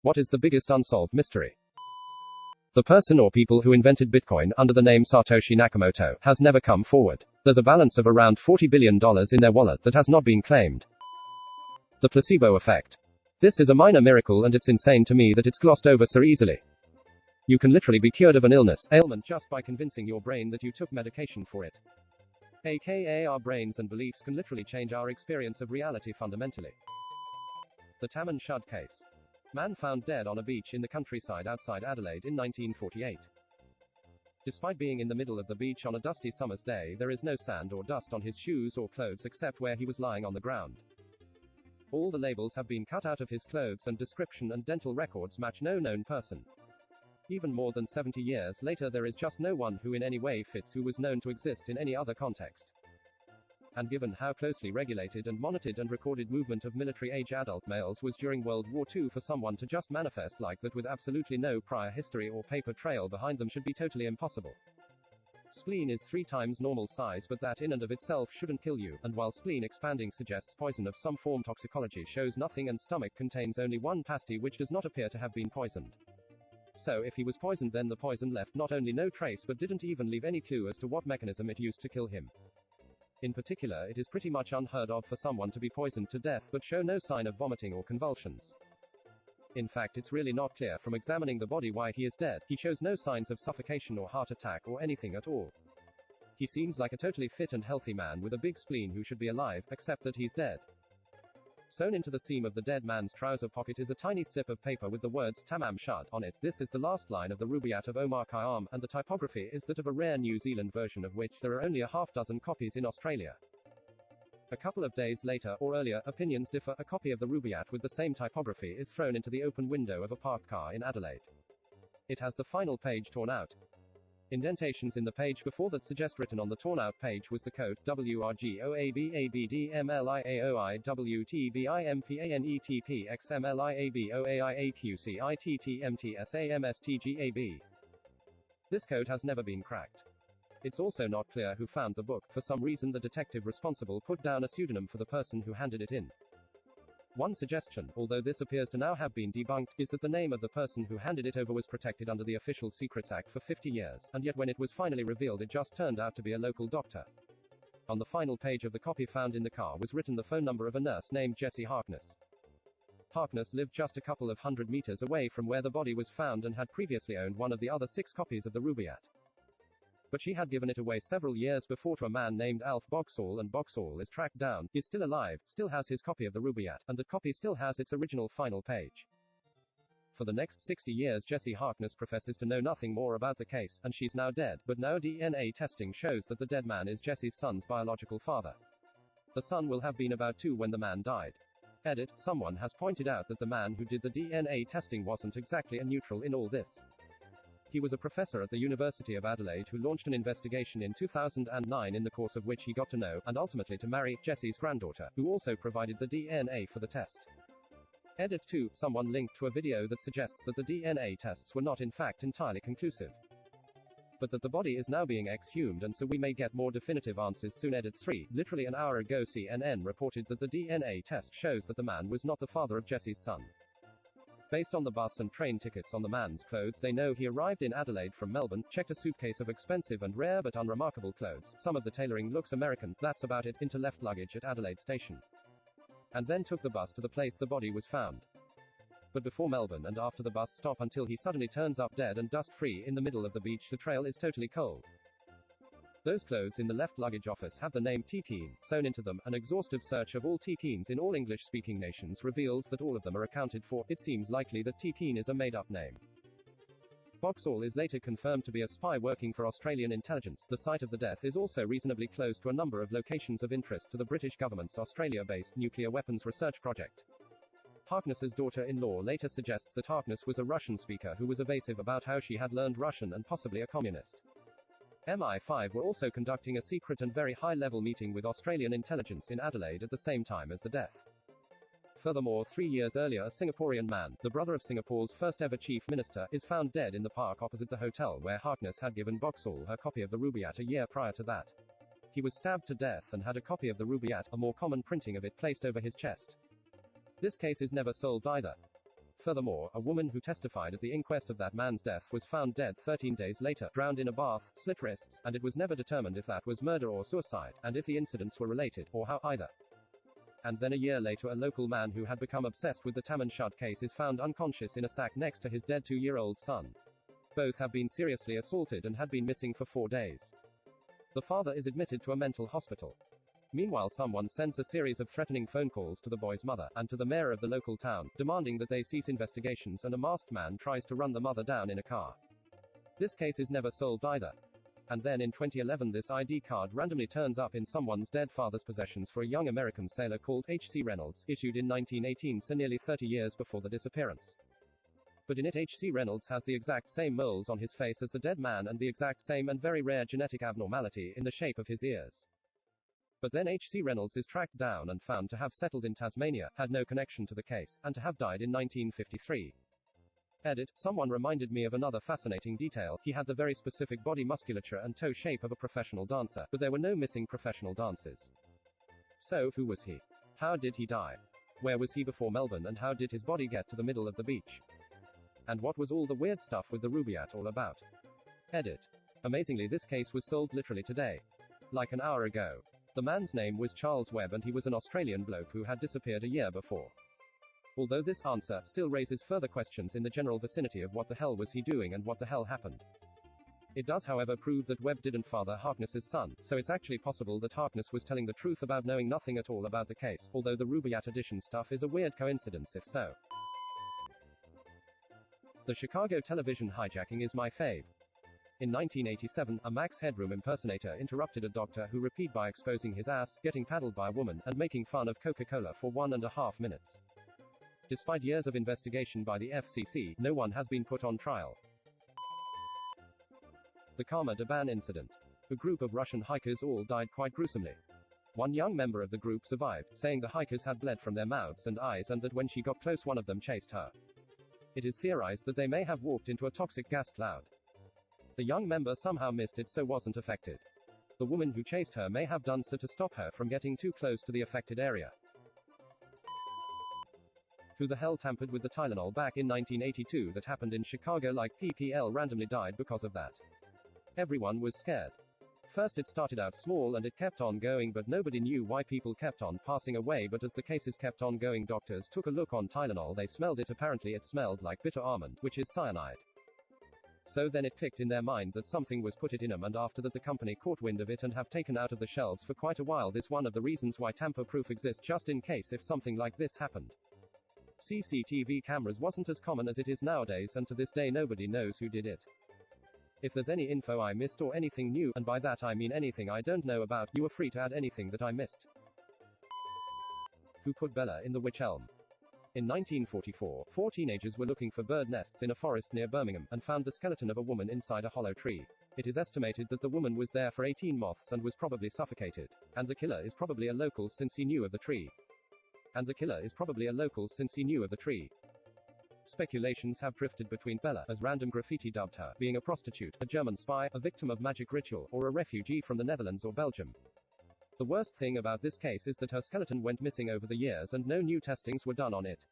What is the biggest unsolved mystery? The person or people who invented Bitcoin under the name Satoshi Nakamoto has never come forward. There's a balance of around $40 billion in their wallet that has not been claimed. The placebo effect. This is a minor miracle, and it's insane to me that it's glossed over so easily. You can literally be cured of an ailment just by convincing your brain that you took medication for it. AKA our brains and beliefs can literally change our experience of reality fundamentally. The Taman Shad case. Man found dead on a beach in the countryside outside Adelaide in 1948. Despite being in the middle of the beach on a dusty summer's day, there is no sand or dust on his shoes or clothes except where he was lying on the ground. All the labels have been cut out of his clothes, and description and dental records match no known person. Even more than 70 years later, there is just no one who in any way fits who was known to exist in any other context. And given how closely regulated and monitored and recorded movement of military-age adult males was during World War II, for someone to just manifest like that with absolutely no prior history or paper trail behind them should be totally impossible. Spleen is 3 times normal size, but that in and of itself shouldn't kill you, and while spleen expanding suggests poison of some form, toxicology shows nothing, and stomach contains only 1 pasty which does not appear to have been poisoned. So if he was poisoned, then the poison left not only no trace but didn't even leave any clue as to what mechanism it used to kill him. In particular, it is pretty much unheard of for someone to be poisoned to death but show no sign of vomiting or convulsions. In fact, it's really not clear from examining the body why he is dead. He shows no signs of suffocation or heart attack or anything at all. He seems like a totally fit and healthy man with a big spleen who should be alive, except that he's dead. Sewn into the seam of the dead man's trouser pocket is a tiny slip of paper with the words Taman Shad on it. This is the last line of the Rubaiyat of Omar Khayyam, and the typography is that of a rare New Zealand version of which there are only a half-dozen copies in Australia. A couple of days later, or earlier, opinions differ. A copy of the Rubaiyat with the same typography is thrown into the open window of a parked car in Adelaide. It has the final page torn out. Indentations in the page before that suggest written on the torn-out page was the code WRGOABABDMLIAOIWTBIMPANETPXMLIABOAIIQCITTMTSAMSTGAB. This code has never been cracked. It's also not clear who found the book. For some reason, the detective responsible put down a pseudonym for the person who handed it in. One suggestion, although this appears to now have been debunked, is that the name of the person who handed it over was protected under the Official Secrets Act for 50 years, and yet when it was finally revealed, it just turned out to be a local doctor. On the final page of the copy found in the car was written the phone number of a nurse named Jessie Harkness. Harkness lived just a couple of 100 meters away from where the body was found and had previously owned one of the other 6 copies of the Rubaiyat. But she had given it away several years before to a man named Alf Boxall, and Boxall is tracked down, is still alive, still has his copy of the Rubaiyat, and that copy still has its original final page. For the next 60 years, Jessie Harkness professes to know nothing more about the case, and she's now dead, but now DNA testing shows that the dead man is Jessie's son's biological father. The son will have been about 2 when the man died. Edit, someone has pointed out that the man who did the DNA testing wasn't exactly a neutral in all this. He was a professor at the University of Adelaide who launched an investigation in 2009 in the course of which he got to know, and ultimately to marry, Jessie's granddaughter, who also provided the DNA for the test. Edit 2, someone linked to a video that suggests that the DNA tests were not in fact entirely conclusive, but that the body is now being exhumed, and so we may get more definitive answers soon. Edit 3, literally an hour ago CNN reported that the DNA test shows that the man was not the father of Jessie's son. Based on the bus and train tickets on the man's clothes, they know he arrived in Adelaide from Melbourne, checked a suitcase of expensive and rare but unremarkable clothes, some of the tailoring looks American, that's about it, into left luggage at Adelaide Station, and then took the bus to the place the body was found. But before Melbourne and after the bus stop, until he suddenly turns up dead and dust-free in the middle of the beach, the trail is totally cold. Those clothes in the left luggage office have the name Tekin sewn into them. An exhaustive search of all Tekins in all English-speaking nations reveals that all of them are accounted for. It seems likely that Tekin is a made-up name. Boxall is later confirmed to be a spy working for Australian intelligence. The site of the death is also reasonably close to a number of locations of interest to the British government's Australia-based nuclear weapons research project. Harkness's daughter-in-law later suggests that Harkness was a Russian speaker who was evasive about how she had learned Russian and possibly a communist. MI5 were also conducting a secret and very high-level meeting with Australian intelligence in Adelaide at the same time as the death. Furthermore, 3 years earlier, a Singaporean man, the brother of Singapore's first-ever chief minister, is found dead in the park opposite the hotel where Harkness had given Boxall her copy of the Rubaiyat a year prior to that. He was stabbed to death and had a copy of the Rubaiyat, a more common printing of it, placed over his chest. This case is never solved either. Furthermore, a woman who testified at the inquest of that man's death was found dead 13 days later, drowned in a bath, slit wrists, and it was never determined if that was murder or suicide, and if the incidents were related, or how either. And then a year later, a local man who had become obsessed with the Taman Shad case is found unconscious in a sack next to his dead 2-year-old son. Both have been seriously assaulted and had been missing for 4 days. The father is admitted to a mental hospital. Meanwhile, someone sends a series of threatening phone calls to the boy's mother, and to the mayor of the local town, demanding that they cease investigations, and a masked man tries to run the mother down in a car. This case is never solved either. And then in 2011 this ID card randomly turns up in someone's dead father's possessions for a young American sailor called H.C. Reynolds, issued in 1918, so nearly 30 years before the disappearance. But in it H.C. Reynolds has the exact same moles on his face as the dead man and the exact same and very rare genetic abnormality in the shape of his ears. But then H.C. Reynolds is tracked down and found to have settled in Tasmania, had no connection to the case, and to have died in 1953. Edit, someone reminded me of another fascinating detail. He had the very specific body musculature and toe shape of a professional dancer, but there were no missing professional dancers. So, who was he? How did he die? Where was he before Melbourne, and how did his body get to the middle of the beach? And what was all the weird stuff with the Rubaiyat all about? Edit. Amazingly, this case was solved literally today. Like an hour ago. The man's name was Charles Webb, and he was an Australian bloke who had disappeared a year before. Although this answer still raises further questions in the general vicinity of what the hell was he doing and what the hell happened. It does, however, prove that Webb didn't father Harkness's son, so it's actually possible that Harkness was telling the truth about knowing nothing at all about the case, although the Rubaiyat edition stuff is a weird coincidence if so. The Chicago television hijacking is my fave. In 1987, a Max Headroom impersonator interrupted a doctor who repeated by exposing his ass, getting paddled by a woman, and making fun of Coca-Cola for 1.5 minutes. Despite years of investigation by the FCC, no one has been put on trial. The Kama Daban incident. A group of Russian hikers all died quite gruesomely. One young member of the group survived, saying the hikers had bled from their mouths and eyes, and that when she got close one of them chased her. It is theorized that they may have walked into a toxic gas cloud. The young member somehow missed it, so wasn't affected. The woman who chased her may have done so to stop her from getting too close to the affected area. Who the hell tampered with the Tylenol back in 1982 that happened in Chicago? Like PPL randomly died because of that. Everyone was scared. First it started out small and it kept on going, but nobody knew why people kept on passing away. But as the cases kept on going, doctors took a look on Tylenol. They smelled it. Apparently it smelled like bitter almond, which is cyanide. So then it clicked in their mind that something was put it in them, and after that the company caught wind of it and have taken out of the shelves for quite a while. This one of the reasons why tamper-proof exists, just in case if something like this happened. CCTV cameras wasn't as common as it is nowadays, and to this day nobody knows who did it. If there's any info I missed or anything new, and by that I mean anything I don't know about, you are free to add anything that I missed. Who put Bella in the wych elm? In 1944, 4 teenagers were looking for bird nests in a forest near Birmingham, and found the skeleton of a woman inside a hollow tree. It is estimated that the woman was there for 18 months and was probably suffocated. And the killer is probably a local since he knew of the tree. Speculations have drifted between Bella, as random graffiti dubbed her, being a prostitute, a German spy, a victim of magic ritual, or a refugee from the Netherlands or Belgium. The worst thing about this case is that her skeleton went missing over the years and no new testings were done on it.